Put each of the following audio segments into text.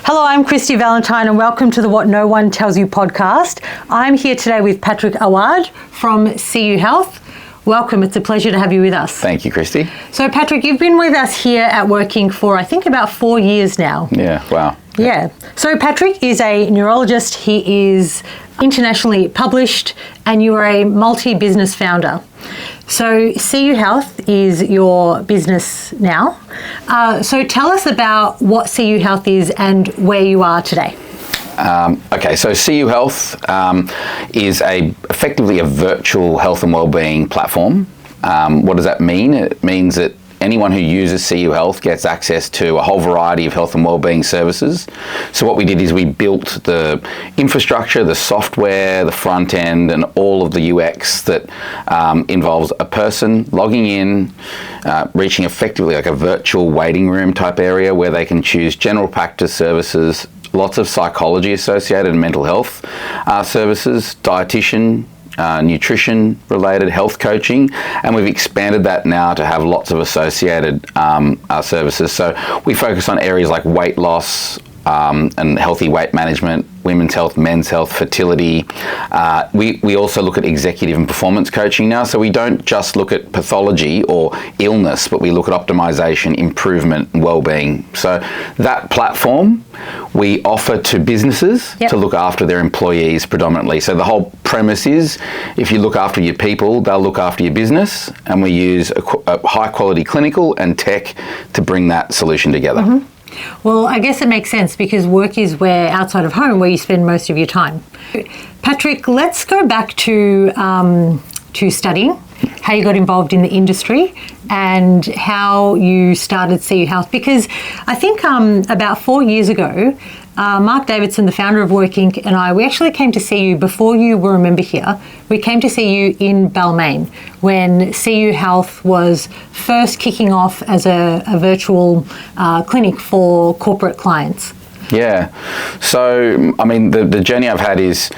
Hello, I'm Christy Valentine and welcome to the What No One Tells You podcast. I'm here today with Patrick Aouad from CU Health. Welcome, it's a pleasure to have you with us. Thank you, Christy. So Patrick, you've been with us here at Working for I think about 4 years now. Yeah, wow. Yeah. So Patrick is a neurologist, he is internationally published, and you are a multi-business founder. So CU Health is your business now. So tell us about what CU Health is and where you are today. Okay, so CU Health is effectively a virtual health and wellbeing platform. What does that mean? It means that anyone who uses CU Health gets access to a whole variety of health and wellbeing services. So what we did is we built the infrastructure, the software, the front end, and all of the UX that involves a person logging in, reaching effectively like a virtual waiting room type area where they can choose general practice services, lots of psychology associated and mental health services, dietitian, nutrition related health coaching, and we've expanded that now to have lots of associated services. So we focus on areas like weight loss and healthy weight management, women's health, men's health, fertility. We also look at executive and performance coaching now. So we don't just look at pathology or illness, but we look at optimization, improvement, and well-being. So that platform we offer to businesses to look after their employees predominantly. So the whole premise is if you look after your people, they'll look after your business, and we use a high quality clinical and tech to bring that solution together. Mm-hmm. Well, I guess it makes sense because work is outside of home, where you spend most of your time. Patrick, let's go back to studying, how you got involved in the industry and how you started CU Health. Because I think about 4 years ago, Mark Davidson, the founder of Working, and we actually came to see you before you were a member here. We came to see you in Balmain when CU Health was first kicking off as a virtual clinic for corporate clients. Yeah. So, I mean, the journey I've had is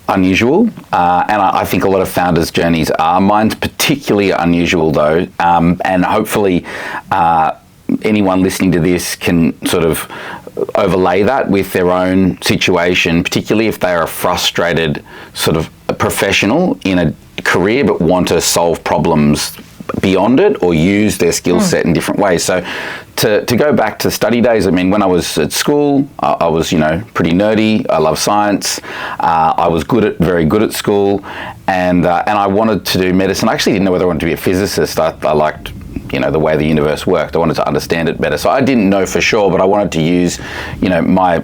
unusual, and I think a lot of founders' journeys are. Mine's particularly unusual, though, and hopefully anyone listening to this can sort of overlay that with their own situation, particularly if they are a frustrated sort of professional in a career but want to solve problems beyond it or use their skill set in different ways. So to go back to study days, I mean, when I was at school, I was, pretty nerdy. I love science. I was very good at school, and I wanted to do medicine. I actually didn't know whether I wanted to be a physicist. I liked the way the universe worked. I wanted to understand it better. So I didn't know for sure, but I wanted to use, my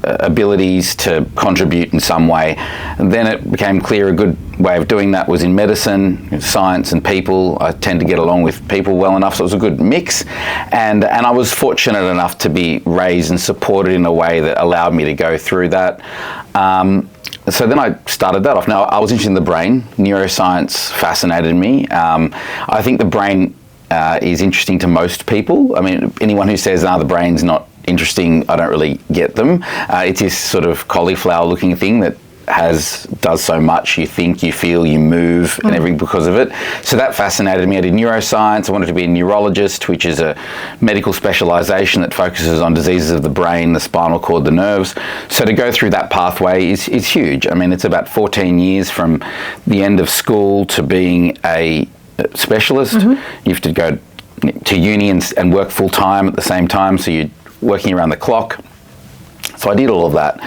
abilities to contribute in some way. And then it became clear a good way of doing that was in medicine, science and people. I tend to get along with people well enough, so it was a good mix. And I was fortunate enough to be raised and supported in a way that allowed me to go through that. So then I started that off. Now, I was interested in the brain. Neuroscience fascinated me. I think the brain is interesting to most people. I mean, anyone who says, the brain's not interesting, I don't really get them. It's this sort of cauliflower-looking thing that does so much. You think, you feel, you move, and everything because of it. So that fascinated me. I did neuroscience. I wanted to be a neurologist, which is a medical specialisation that focuses on diseases of the brain, the spinal cord, the nerves. So to go through that pathway is huge. I mean, it's about 14 years from the end of school to being a specialist. You have to go to uni and work full time at the same time, so you're working around the clock. So I did all of that.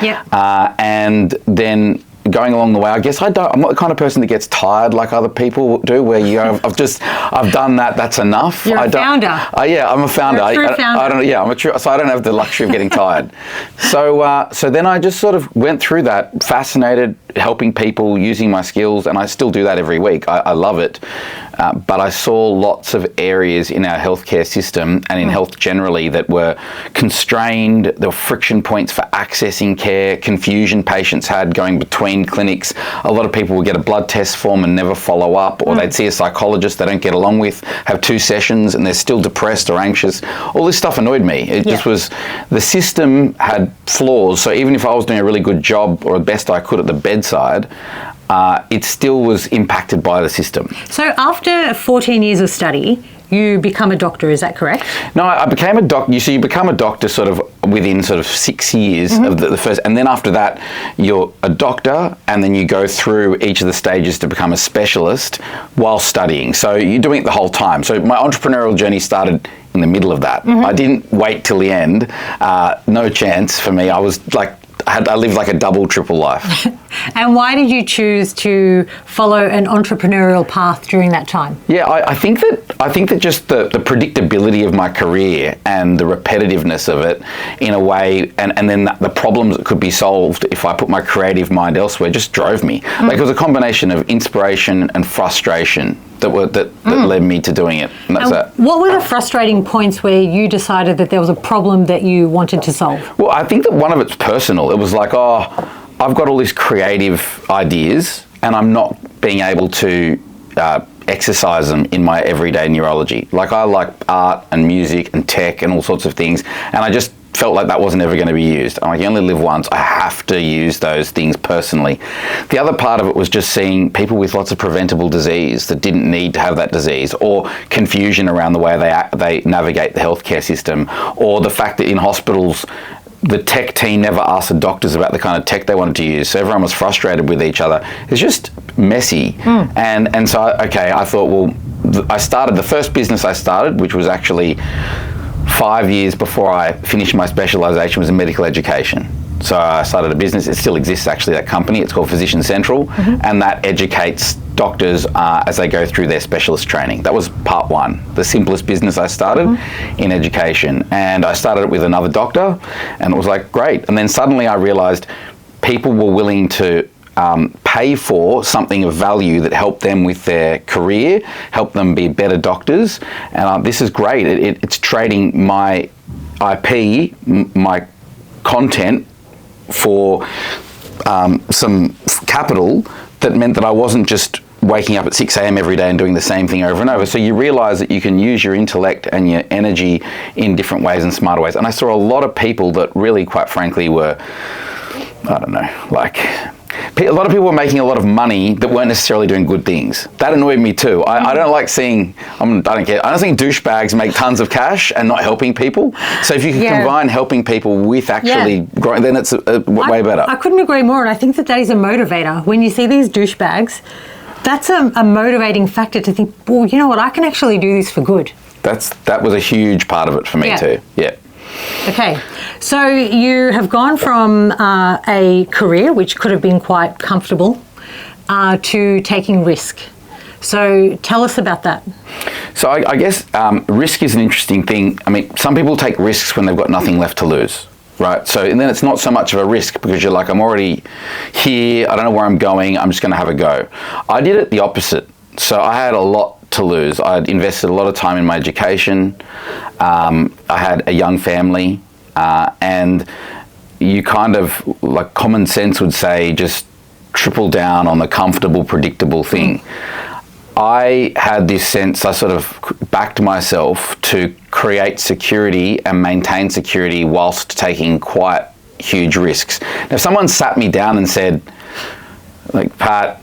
And then going along the way, I guess I'm not the kind of person that gets tired like other people do, where I've done that, that's enough. You're a founder. Yeah, I'm a founder. You're a true founder. So I don't have the luxury of getting tired. So then I just sort of went through that, fascinated, helping people, using my skills, and I still do that every week. I love it. But I saw lots of areas in our healthcare system and in health generally that were constrained. There were friction points for accessing care, confusion patients had going between clinics. A lot of people would get a blood test form and never follow up, or they'd see a psychologist they don't get along with, have 2 sessions, and they're still depressed or anxious. All this stuff annoyed me. It just was, the system had flaws. So even if I was doing a really good job or the best I could at the bedside, it still was impacted by the system. So after 14 years of study, you become a doctor, is that correct? No, I became a doctor. You become a doctor sort of within sort of 6 years of the first, and then after that, you're a doctor, and then you go through each of the stages to become a specialist while studying. So you're doing it the whole time. So my entrepreneurial journey started in the middle of that. I didn't wait till the end. No chance for me. I was like, I lived like a double, triple life. And why did you choose to follow an entrepreneurial path during that time? Yeah, I think that just the predictability of my career and the repetitiveness of it in a way, and then the problems that could be solved if I put my creative mind elsewhere just drove me. Like it was a combination of inspiration and frustration that led me to doing it. And that's that. What were the frustrating points where you decided that there was a problem that you wanted to solve? Well, I think that one of it's personal. It was like, I've got all these creative ideas and I'm not being able to exercise them in my everyday neurology. Like I like art and music and tech and all sorts of things, and I just felt like that wasn't ever going to be used. I'm like, you only live once. I have to use those things personally. The other part of it was just seeing people with lots of preventable disease that didn't need to have that disease, or confusion around the way they navigate the healthcare system, or the fact that in hospitals the tech team never asked the doctors about the kind of tech they wanted to use, so everyone was frustrated with each other. It's just messy. And so I thought, well, I started the first business I started, which was actually 5 years before I finished my specialisation, was in medical education. So I started a business. It still exists, actually, that company. It's called Physician Central, and that educates doctors as they go through their specialist training. That was part one, the simplest business I started in education. And I started it with another doctor, and it was like, great. And then suddenly I realised people were willing to pay for something of value that helped them with their career, helped them be better doctors. And this is great. It's trading my IP, my content, for some capital that meant that I wasn't just waking up at 6 a.m. every day and doing the same thing over and over. So you realise that you can use your intellect and your energy in different ways and smarter ways. And I saw a lot of people that really, quite frankly, were, I don't know, like, a lot of people were making a lot of money that weren't necessarily doing good things. That annoyed me too. I don't like seeing, I don't care, I don't think douchebags make tons of cash and not helping people. So if you can combine helping people with actually growing, then it's way better. I couldn't agree more, and I think that is a motivator. When you see these douchebags, that's a motivating factor to think, well, you know what, I can actually do this for good. That was a huge part of it for me too. Yeah. Okay, so you have gone from a career which could have been quite comfortable to taking risk. So tell us about that. So I guess risk is an interesting thing. I mean, some people take risks when they've got nothing left to lose, right? So, and then it's not so much of a risk because you're like, I'm already here, I don't know where I'm going, I'm just going to have a go. I did it the opposite. So I had a lot to lose. I'd invested a lot of time in my education. I had a young family, and you kind of, like, common sense would say, just triple down on the comfortable, predictable thing. I had this sense, I sort of backed myself to create security and maintain security whilst taking quite huge risks. Now, if someone sat me down and said, like, Pat,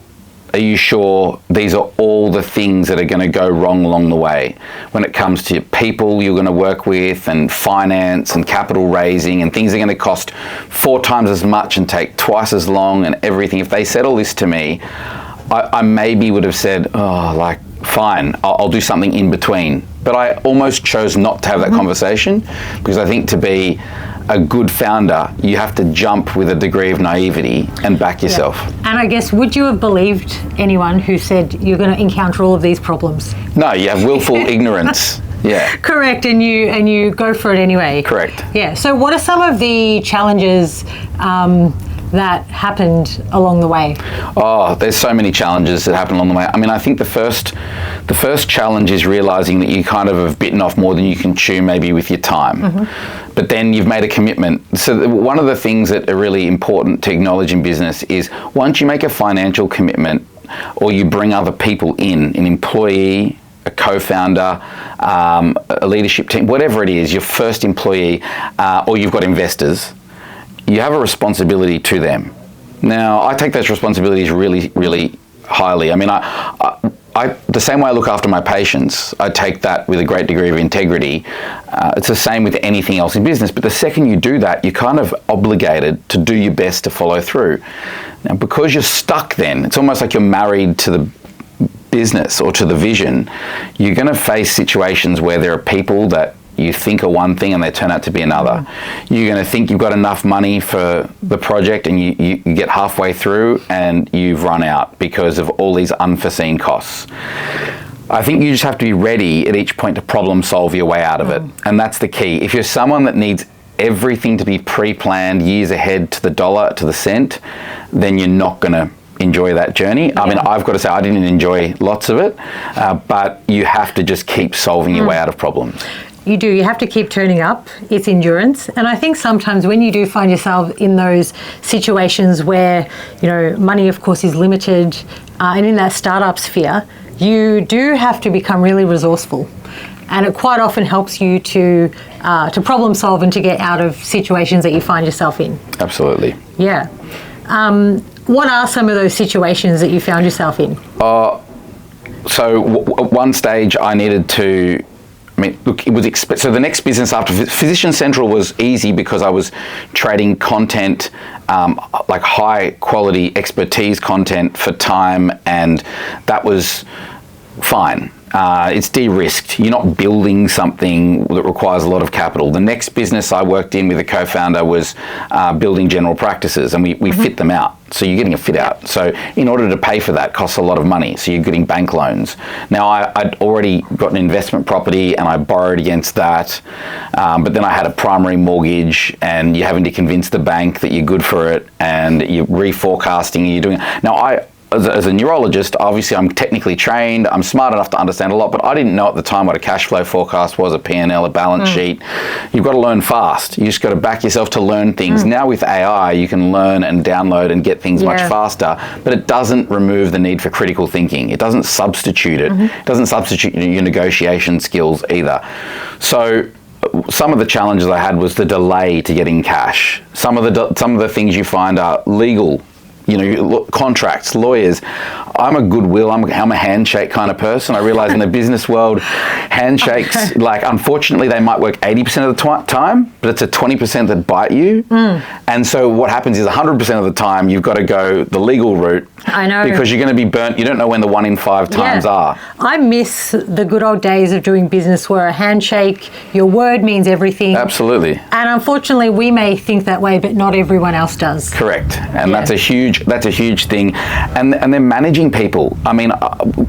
are you sure these are all the things that are going to go wrong along the way when it comes to people you're going to work with and finance and capital raising, and things are going to cost 4 times as much and take twice as long and everything? If they said all this to me, I maybe would have said, oh, like, fine, I'll do something in between. But I almost chose not to have that conversation, because I think to be a good founder, you have to jump with a degree of naivety and back yourself. And I guess, would you have believed anyone who said you're going to encounter all of these problems? No, you have willful ignorance. Yeah. Correct, and you go for it anyway. Correct. Yeah. So what are some of the challenges that happened along the way? Oh, there's so many challenges that happen along the way. I mean, I think the first challenge is realizing that you kind of have bitten off more than you can chew, maybe with your time. But then you've made a commitment. So one of the things that are really important to acknowledge in business is, once you make a financial commitment, or you bring other people in, an employee, a co-founder, a leadership team, whatever it is, your first employee, or you've got investors, you have a responsibility to them. Now, I take those responsibilities really, really highly. I mean, I the same way I look after my patients, I take that with a great degree of integrity. It's the same with anything else in business. But the second you do that, you're kind of obligated to do your best to follow through. Now, because you're stuck then, it's almost like you're married to the business or to the vision. You're going to face situations where there are people that you think are one thing and they turn out to be another. You're going to think you've got enough money for the project and you get halfway through and you've run out because of all these unforeseen costs. I think you just have to be ready at each point to problem solve your way out of it. And that's the key. If you're someone that needs everything to be pre-planned years ahead to the dollar, to the cent, then you're not going to enjoy that journey. I mean, I've got to say I didn't enjoy lots of it, but you have to just keep solving your way out of problems. You do. You have to keep turning up. It's endurance. And I think sometimes when you do find yourself in those situations where, money, of course, is limited, and in that startup sphere, you do have to become really resourceful. And it quite often helps you to problem solve and to get out of situations that you find yourself in. Absolutely. Yeah. What are some of those situations that you found yourself in? So at one stage I needed to, look, it was so the next business after Physician Central was easy because I was trading content, like high quality expertise content for time, and that was fine. It's de-risked. You're not building something that requires a lot of capital. The next business I worked in with a co-founder was building general practices, and we fit them out. So you're getting a fit out. So in order to pay for that costs a lot of money. So you're getting bank loans. Now I'd already got an investment property and I borrowed against that. But then I had a primary mortgage and you're having to convince the bank that you're good for it and you're reforecasting and you're doing it. Now as a neurologist, obviously I'm technically trained, I'm smart enough to understand a lot, but I didn't know at the time what a cash flow forecast was, a P&L, a balance sheet. You've got to learn fast. You just got to back yourself to learn things. Now with AI, you can learn and download and get things much faster, but it doesn't remove the need for critical thinking. It doesn't substitute it. It doesn't substitute your negotiation skills either. So some of the challenges I had was the delay to getting cash. Some of the things you find are legal. Contracts, lawyers. I'm a goodwill, I'm a handshake kind of person. I realize in the business world, handshakes, unfortunately, they might work 80% of the time, but it's a 20% that bite you. And so what happens is 100% of the time, you've got to go the legal route. I know. Because you're going to be burnt. You don't know when the 1 in 5 times are. I miss the good old days of doing business where a handshake, your word means everything. Absolutely. And unfortunately, we may think that way, but not everyone else does. Correct. And that's a huge thing. And they're managing people. I mean,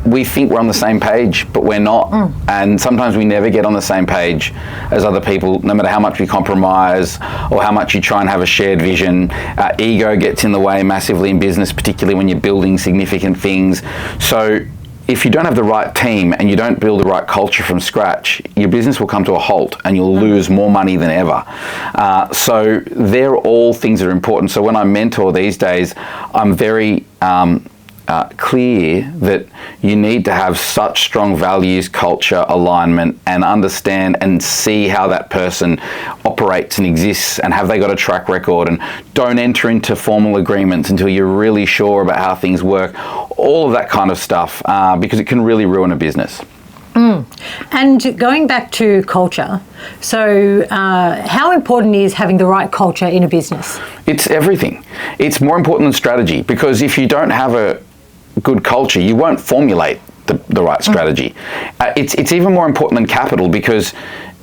we think we're on the same page, but we're not. And sometimes we never get on the same page as other people, no matter how much we compromise or how much you try and have a shared vision. Ego gets in the way massively in business, particularly when you're building significant things. So if you don't have the right team and you don't build the right culture from scratch, your business will come to a halt and you'll lose more money than ever. So they're all things that are important. So when I mentor these days, I'm very clear that you need to have such strong values, culture, alignment, and understand and see how that person operates and exists, and have they got a track record, and don't enter into formal agreements until you're really sure about how things work, all of that kind of stuff, because it can really ruin a business. And going back to culture, so how important is having the right culture in a business? It's everything. It's more important than strategy, because if you don't have a good culture, you won't formulate the right strategy. It's even more important than capital, because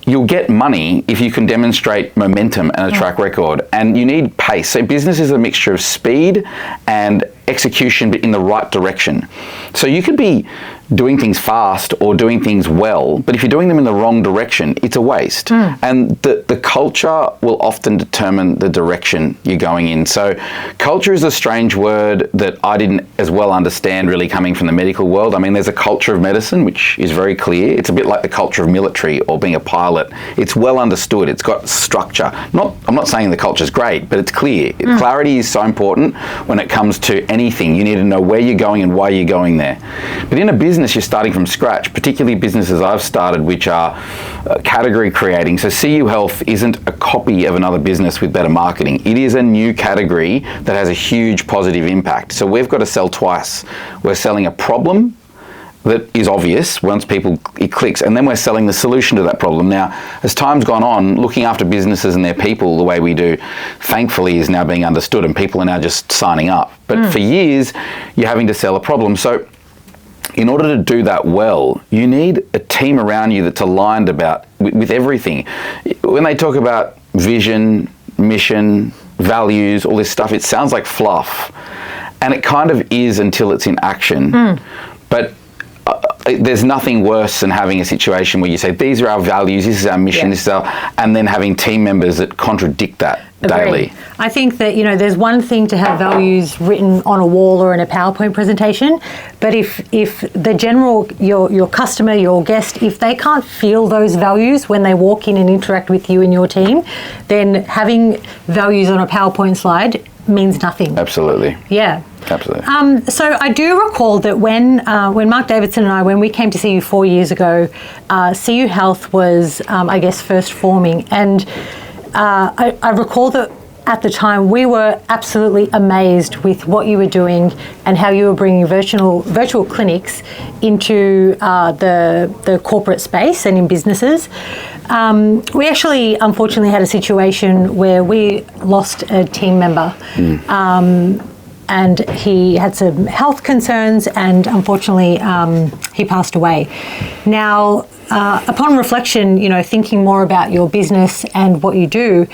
you'll get money if you can demonstrate momentum and a track record, and you need pace. So business is a mixture of speed and execution, but in the right direction. So you could be doing things fast or doing things well, but if you're doing them in the wrong direction, it's a waste. And the culture will often determine the direction you're going in. So culture is a strange word that I didn't as well understand really coming from the medical world. I mean, there's a culture of medicine, which is very clear. It's a bit like the culture of military or being a pilot. It's well understood. It's got structure. I'm not saying the culture is great, but it's clear. Clarity is so important when it comes to anything. You need to know where you're going and why you're going there. But in a business, you're starting from scratch, particularly businesses I've started, which are category creating. So CU Health isn't a copy of another business with better marketing. It is a new category that has a huge positive impact. So we've got to sell twice. We're selling a problem that is obvious once it clicks, and then we're selling the solution to that problem. Now, as time's gone on, looking after businesses and their people the way we do, thankfully, is now being understood, and people are now just signing up. But for years, you're having to sell a problem. So in order to do that well, you need a team around you that's aligned with everything. When they talk about vision, mission, values, all this stuff, it sounds like fluff. And it kind of is until it's in action. But there's nothing worse than having a situation where you say, these are our values, this is our mission, this is and then having team members that contradict that daily. I think that, there's one thing to have values written on a wall or in a PowerPoint presentation, but if the general, your customer, your guest, if they can't feel those values when they walk in and interact with you and your team, then having values on a PowerPoint slide means nothing. Absolutely. Yeah. Absolutely. So I do recall that when Mark Davidson and I, when we came to see you 4 years ago, CU Health was, first forming. And I recall that at the time we were absolutely amazed with what you were doing and how you were bringing virtual clinics into the corporate space and in businesses. We actually, unfortunately, had a situation where we lost a team member. And he had some health concerns, and unfortunately, he passed away. Now, upon reflection, thinking more about your business and what you do,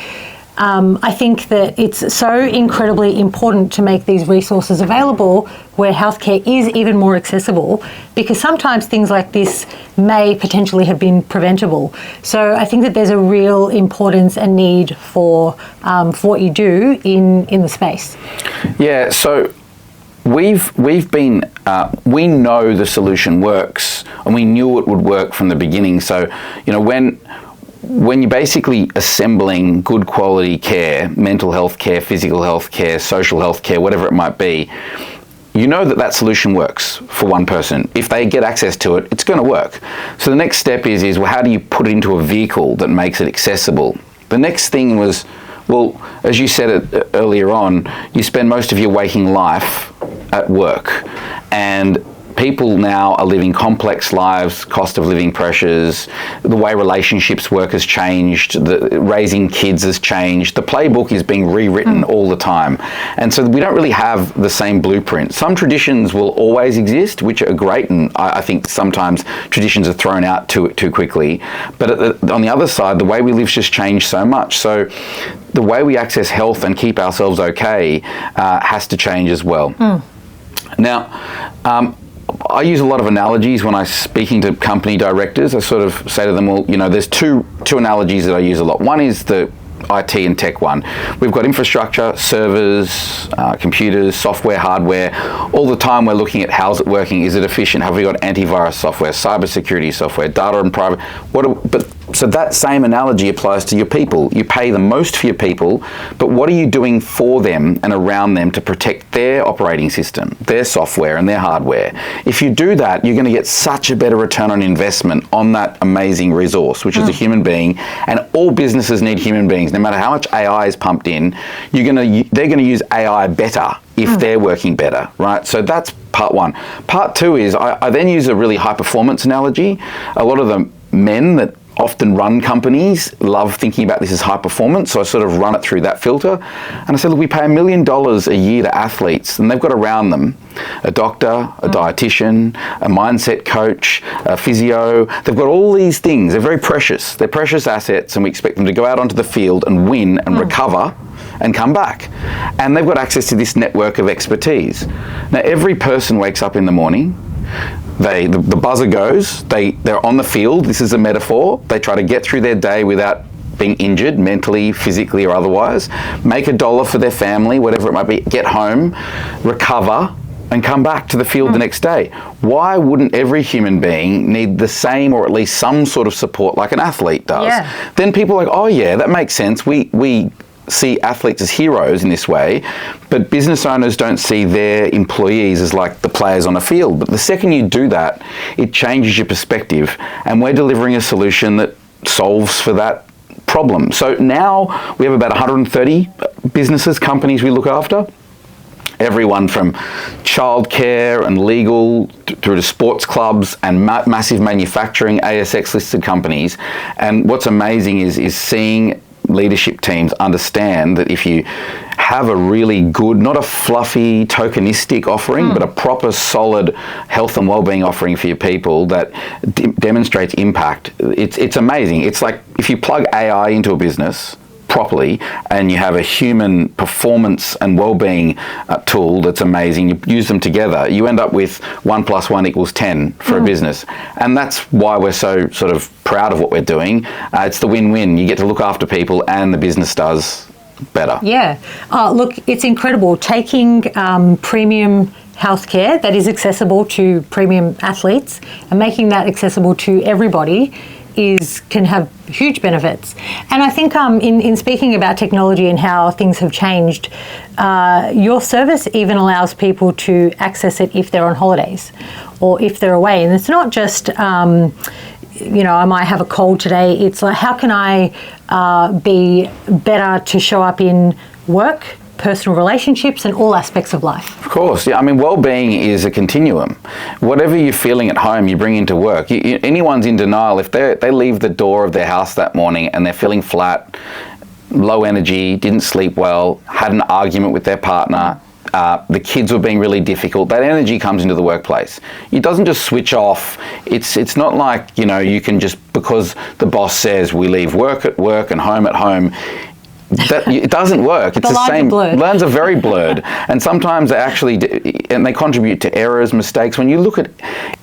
I think that it's so incredibly important to make these resources available where healthcare is even more accessible, because sometimes things like this may potentially have been preventable. So I think that there's a real importance and need for what you do in the space. Yeah, so we've been, we know the solution works, and we knew it would work from the beginning. So, when you're basically assembling good quality care, mental health care, physical health care, social health care, whatever it might be, you know that solution works for one person. If they get access to it, it's going to work. So the next step is well, how do you put it into a vehicle that makes it accessible? The next thing was, well, as you said it earlier on, you spend most of your waking life at work, and people now are living complex lives, cost of living pressures, the way relationships work has changed, raising kids has changed, the playbook is being rewritten all the time. And so we don't really have the same blueprint. Some traditions will always exist, which are great, and I think sometimes traditions are thrown out too quickly. But on the other side, the way we live's just changed so much. So the way we access health and keep ourselves okay has to change as well. Now, I use a lot of analogies when I'm speaking to company directors. I sort of say to them, well, there's two analogies that I use a lot. One is the IT and tech one. We've got infrastructure, servers, computers, software, hardware. All the time we're looking at how's it working, is it efficient, have we got antivirus software, cybersecurity software, data and private. So that same analogy applies to your people. You pay the most for your people, but what are you doing for them and around them to protect their operating system, their software and their hardware? If you do that, you're going to get such a better return on investment on that amazing resource, which is a human being. And all businesses need human beings. No matter how much AI is pumped in, they're going to use AI better if they're working better, right? So that's part one. Part two is I then use a really high performance analogy. A lot of the men that often run companies love thinking about this as high performance, so I sort of run it through that filter. And I said, look, we pay $1 million a year to athletes, and they've got around them a doctor, a dietitian, a mindset coach, a physio. They've got all these things. They're very precious. They're precious assets, and we expect them to go out onto the field and win and recover and come back. And they've got access to this network of expertise. Now, every person wakes up in the morning, the buzzer goes, they're on the field, this is a metaphor, they try to get through their day without being injured, mentally, physically or otherwise, make $1 for their family, whatever it might be, get home, recover, and come back to the field the next day. Why wouldn't every human being need the same or at least some sort of support like an athlete does? Yeah. Then people are like, oh yeah, that makes sense. We see athletes as heroes in this way, but business owners don't see their employees as like the players on a field. But the second you do that, it changes your perspective, and we're delivering a solution that solves for that problem. So now we have about 130 businesses, companies we look after, everyone from childcare and legal through to sports clubs and massive manufacturing, ASX listed companies. And what's amazing is seeing leadership teams understand that if you have a really good, not a fluffy, tokenistic offering, but a proper, solid health and wellbeing offering for your people that demonstrates impact, it's amazing. It's like if you plug AI into a business properly and you have a human performance and well-being tool that's amazing, you use them together, you end up with 1 + 1 = 10 for a business. And that's why we're so sort of proud of what we're doing. It's the win-win. You get to look after people and the business does better. Yeah. Look, it's incredible. Taking premium healthcare that is accessible to premium athletes and making that accessible to everybody can have huge benefits. And I think in speaking about technology and how things have changed, your service even allows people to access it if they're on holidays or if they're away. And it's not just, I might have a cold today. It's like, how can I be better to show up in work, personal relationships, and all aspects of life? Of course, yeah. I mean, well-being is a continuum. Whatever you're feeling at home, you bring into work. Anyone's in denial if they leave the door of their house that morning and they're feeling flat, low energy, didn't sleep well, had an argument with their partner, the kids were being really difficult, that energy comes into the workplace. It doesn't just switch off. It's not like, you can just, because the boss says we leave work at work and home at home. It doesn't work. It's the same. Lines are very blurred, and sometimes they contribute to errors, mistakes. When you look at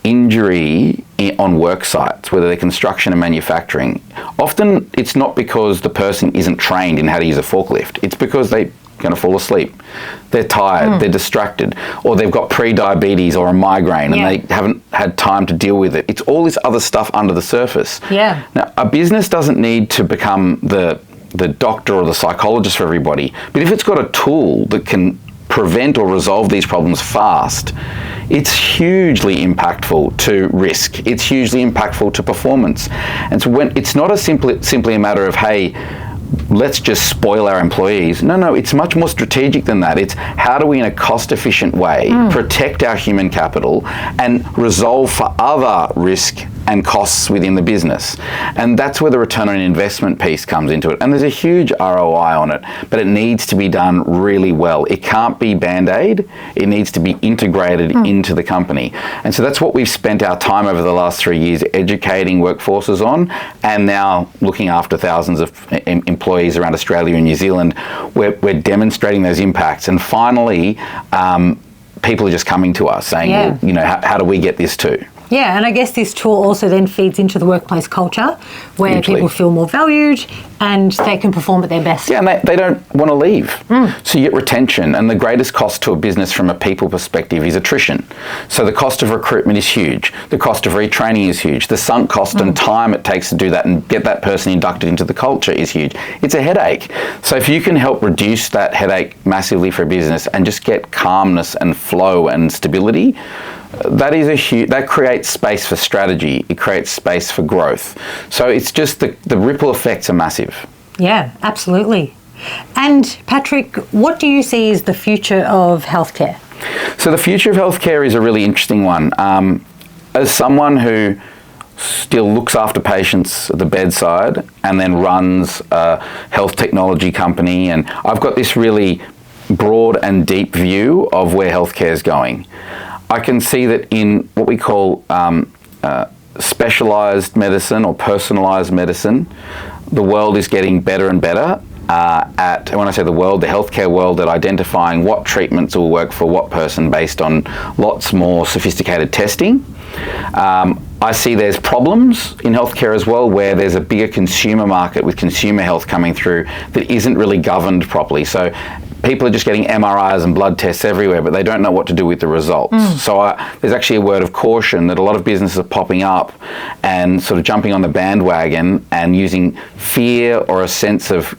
injury on work sites, whether they're construction and manufacturing, often it's not because the person isn't trained in how to use a forklift. It's because they're going to fall asleep. They're tired, they're distracted, or they've got pre-diabetes or a migraine and they haven't had time to deal with it. It's all this other stuff under the surface. Yeah. Now, a business doesn't need to become the doctor or the psychologist for everybody, but if it's got a tool that can prevent or resolve these problems fast, it's hugely impactful to risk. It's hugely impactful to performance. And so when it's not simply a matter of, hey, let's just spoil our employees. No, it's much more strategic than that. It's how do we, in a cost-efficient way, protect our human capital and resolve for other risk and costs within the business. And that's where the return on investment piece comes into it. And there's a huge ROI on it, but it needs to be done really well. It can't be Band-Aid. It needs to be integrated into the company. And so that's what we've spent our time over the last 3 years educating workforces on, and now looking after thousands of employees around Australia and New Zealand. We're demonstrating those impacts. And finally, people are just coming to us saying, well, how do we get this too? Yeah, and I guess this tool also then feeds into the workplace culture where Hugely. People feel more valued and they can perform at their best. Yeah, and they don't want to leave. So you get retention, and the greatest cost to a business from a people perspective is attrition. So the cost of recruitment is huge. The cost of retraining is huge. The sunk cost and time it takes to do that and get that person inducted into the culture is huge. It's a headache. So if you can help reduce that headache massively for a business and just get calmness and flow and stability, that creates space for strategy. It creates space for growth. So it's just the ripple effects are massive. Yeah, absolutely. And Patrick, what do you see as the future of healthcare? So the future of healthcare is a really interesting one. As someone who still looks after patients at the bedside and then runs a health technology company, and I've got this really broad and deep view of where healthcare is going. I can see that in what we call specialised medicine or personalised medicine, the world is getting better and better at, when I say the world, the healthcare world, at identifying what treatments will work for what person based on lots more sophisticated testing. I see there's problems in healthcare as well, where there's a bigger consumer market with consumer health coming through that isn't really governed properly. So people are just getting MRIs and blood tests everywhere, but they don't know what to do with the results. So there's actually a word of caution that a lot of businesses are popping up and sort of jumping on the bandwagon and using fear or a sense of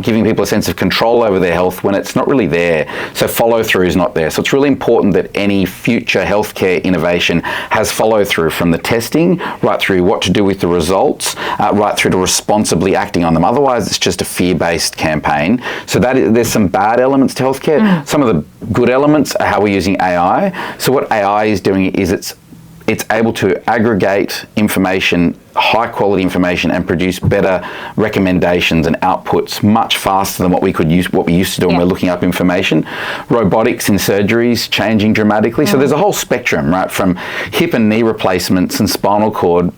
giving people a sense of control over their health when it's not really there. So follow through is not there. So it's really important that any future healthcare innovation has follow through, from the testing right through what to do with the results, right through to responsibly acting on them. Otherwise, it's just a fear-based campaign. So there's some bad elements to healthcare. Some of the good elements are how we're using AI. So what AI is doing is it's able to aggregate information, high quality information, and produce better recommendations and outputs much faster than what we used to do when we're looking up information. Robotics in surgeries changing dramatically. So there's a whole spectrum, right, from hip and knee replacements and spinal cord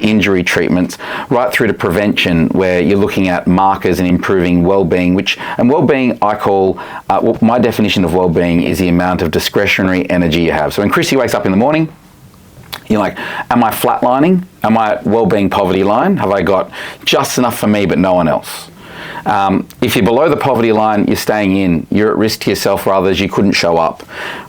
injury treatments, right through to prevention, where you're looking at markers and improving well-being, and well-being I call, my definition of well-being is the amount of discretionary energy you have. So when Chrissy wakes up in the morning, you're like, am I flatlining? Am I at well-being poverty line? Have I got just enough for me but no one else? If you're below the poverty line, you're staying in. You're at risk to yourself or others. You couldn't show up.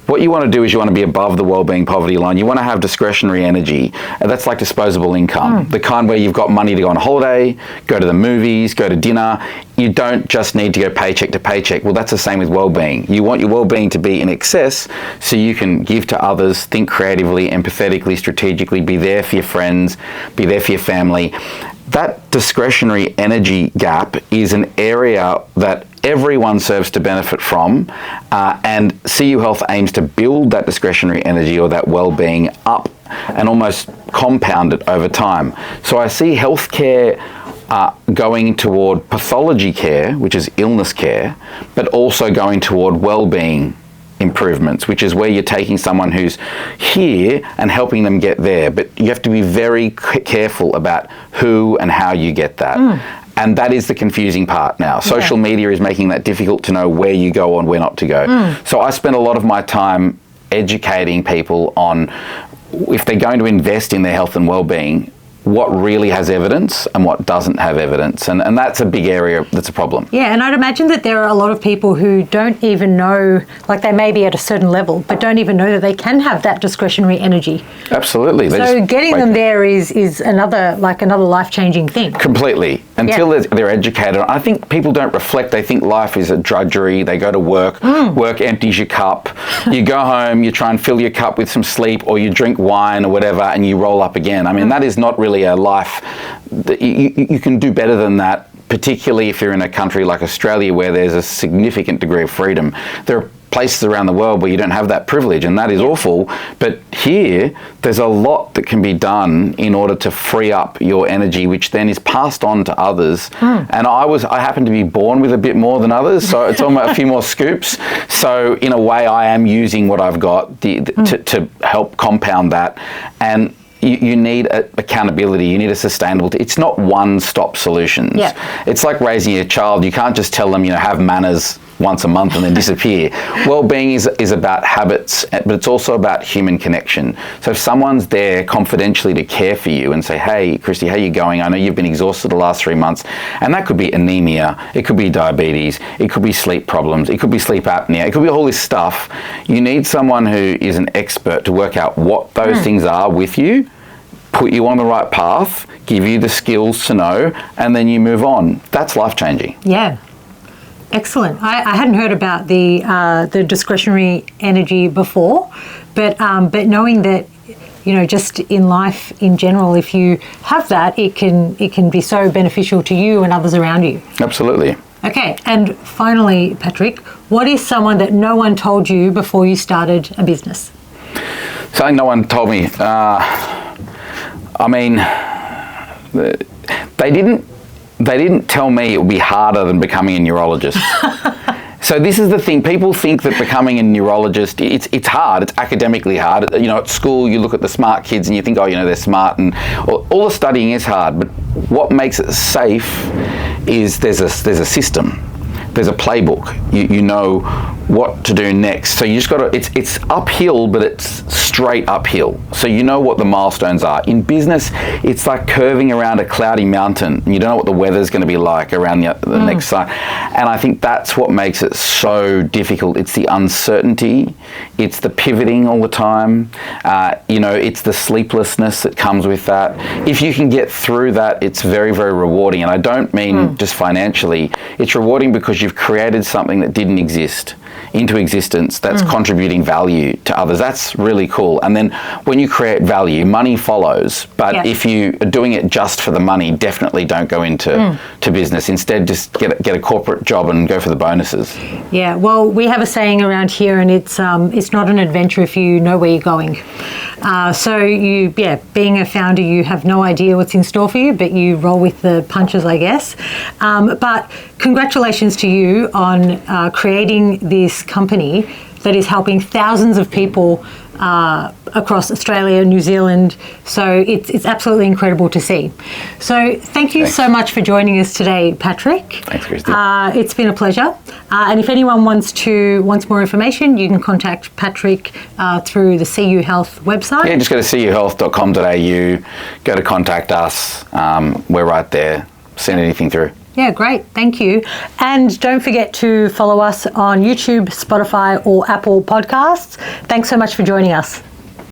What you want to do is you want to be above the well-being poverty line. You want to have discretionary energy. And that's like disposable income, the kind where you've got money to go on holiday, go to the movies, go to dinner. You don't just need to go paycheck to paycheck. Well, that's the same with well-being. You want your well-being to be in excess so you can give to others, think creatively, empathetically, strategically, be there for your friends, be there for your family. That discretionary energy gap is an area that everyone serves to benefit from, and CU Health aims to build that discretionary energy or that well-being up and almost compound it over time. So I see healthcare going toward pathology care, which is illness care, but also going toward well-being improvements, which is where you're taking someone who's here and helping them get there. But you have to be very careful about who and how you get that. And that is the confusing part now. Social media is making that difficult to know where you go and where not to go. So I spend a lot of my time educating people on, if they're going to invest in their health and well-being, what really has evidence and what doesn't have evidence. And that's a big area that's a problem. Yeah, and I'd imagine that there are a lot of people who don't even know, like they may be at a certain level, but don't even know that they can have that discretionary energy. Absolutely. So getting them there is another life-changing thing. Completely. Until they're educated. I think people don't reflect. They think life is a drudgery. They go to work, work empties your cup. You go home, you try and fill your cup with some sleep, or you drink wine or whatever, and you roll up again. I mean, that is not really a life. You can do better than that, particularly if you're in a country like Australia where there's a significant degree of freedom. There are places around the world where you don't have that privilege, and that is awful. But here, there's a lot that can be done in order to free up your energy, which then is passed on to others. And I happen to be born with a bit more than others, so it's almost a few more scoops. So in a way, I am using what I've got to help compound that. And you need accountability. You need a sustainable. It's not one-stop solutions. It's like raising a child. You can't just tell them, have manners once a month and then disappear. Well-being is about habits, but it's also about human connection. So if someone's there confidentially to care for you and say, hey, Christy, how you going? I know you've been exhausted the last 3 months. And that could be anemia. It could be diabetes. It could be sleep problems. It could be sleep apnea. It could be all this stuff. You need someone who is an expert to work out what those things are with you, put you on the right path, give you the skills to know, and then you move on. That's life-changing. Yeah. Excellent. I hadn't heard about the discretionary energy before, but knowing that, just in life in general, if you have that, it can be so beneficial to you and others around you. Absolutely. Okay, and finally, Patrick, what is someone that no one told you before you started a business? Something no one told me. They didn't tell me it would be harder than becoming a neurologist. So this is the thing. People think that becoming a neurologist, it's hard. It's academically hard. At school, you look at the smart kids and you think, they're smart, and all the studying is hard. But what makes it safe is there's a system. there's a playbook. You know what to do next. So you just got to, it's uphill, but it's straight uphill. So you know what the milestones are. In business, it's like curving around a cloudy mountain. You don't know what the weather's going to be like around the next side. And I think that's what makes it so difficult. It's the uncertainty. It's the pivoting all the time. It's the sleeplessness that comes with that. If you can get through that, it's very, very rewarding. And I don't mean just financially. It's rewarding because you've created something that didn't exist into existence that's contributing value to others. That's really cool. And then when you create value, money follows. But if you are doing it just for the money, definitely don't go into business. Instead, just get a corporate job and go for the bonuses. Yeah, well, we have a saying around here, and it's not an adventure if you know where you're going. Being a founder, you have no idea what's in store for you, but you roll with the punches, I guess. But congratulations to you on creating this company that is helping thousands of people across Australia, New Zealand. So it's absolutely incredible to see. So thank you so much for joining us today, Patrick. Thanks, Christy. It's been a pleasure. And if anyone wants more information, you can contact Patrick through the CU Health website. Yeah, just go to cuhealth.com.au, go to contact us. We're right there. Send anything through. Yeah, great. Thank you. And don't forget to follow us on YouTube, Spotify, or Apple Podcasts. Thanks so much for joining us.